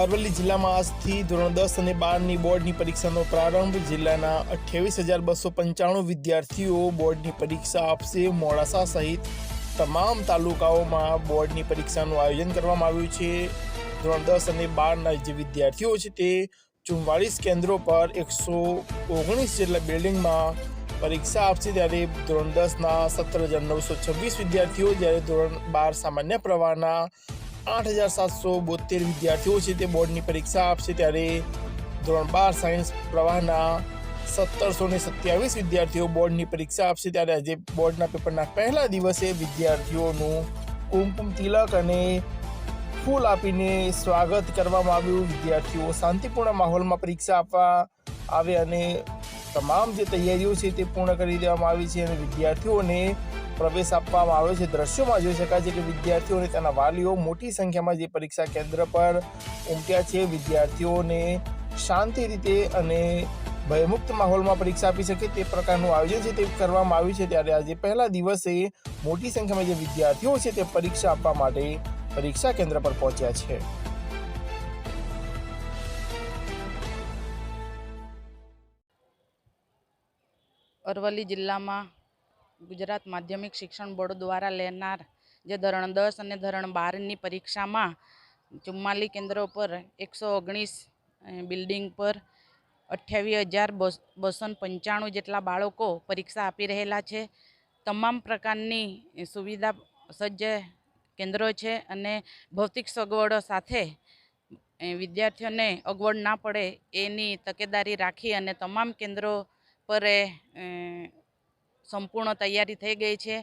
અરવલ્લી જિલ્લામાં આજથી ધોરણ 10 અને 12ની બોર્ડની પરીક્ષાનો પ્રારંભ. જિલ્લાના 28,295 વિદ્યાર્થીઓ બોર્ડની પરીક્ષા આપશે. મોડાસા સહિત તમામ તાલુકાઓમાં બોર્ડની પરીક્ષાનું આયોજન કરવામાં આવ્યું છે. ધોરણ 10 અને 12ના જે વિદ્યાર્થીઓ છે તે 44 કેન્દ્રો પર 119 જેટલા બિલ્ડિંગમાં પરીક્ષા આપશે. ત્યારે ધોરણ 10ના 17,926 વિદ્યાર્થીઓ, જ્યારે ધોરણ 12 સામાન્ય પ્રવાહના 8,772 વિદ્યાર્થીઓ છે તે બોર્ડની પરીક્ષા આપશે. ત્યારે ધોરણ 12 સાયન્સ પ્રવાહના 1,727 વિદ્યાર્થીઓ બોર્ડની પરીક્ષા આપશે. ત્યારે આજે બોર્ડના પેપરના પહેલા દિવસે વિદ્યાર્થીઓનું કુમકુમ તિલક અને ફૂલ આપીને સ્વાગત કરવામાં આવ્યું. વિદ્યાર્થીઓ શાંતિપૂર્ણ માહોલમાં પરીક્ષા આપવા આવે અને તમામ જે તૈયારીઓ છે તે પૂર્ણ કરી દેવામાં આવી છે અને વિદ્યાર્થીઓને પ્રવેશ આપવામાં આવ્યો છે. દ્રશ્યોમાં જોઈ શકાય છે કે વિદ્યાર્થીઓ અને તેના વાલીઓ મોટી સંખ્યામાં જે પરીક્ષા કેન્દ્ર પર ઉમટ્યા છે. વિદ્યાર્થીઓને શાંતિ રીતે અને ભયમુક્ત માહોલમાં પરીક્ષા આપી શકે તે પ્રકારનું આયોજન છે તે કરવામાં આવ્યું છે. ત્યારે આજે પહેલા દિવસે મોટી સંખ્યામાં જે વિદ્યાર્થીઓ છે તે પરીક્ષા આપવા માટે પરીક્ષા કેન્દ્ર પર પહોંચ્યા છે. અરવલ્લી જિલ્લામાં ગુજરાત માધ્યમિક શિક્ષણ બોર્ડ દ્વારા લેનાર જે ધોરણ 10 અને ધોરણ 12ની પરીક્ષામાં 44 કેન્દ્રો પર 119 બિલ્ડિંગ પર 28,295 જેટલા બાળકો પરીક્ષા આપી રહેલા છે. તમામ પ્રકારની સુવિધા સજ્જ કેન્દ્રો છે અને ભૌતિક સગવડો સાથે વિદ્યાર્થીઓને અગવડ ના પડે એની તકેદારી રાખી અને તમામ કેન્દ્રો પર સંપૂર્ણ તૈયારી થઈ ગઈ છે.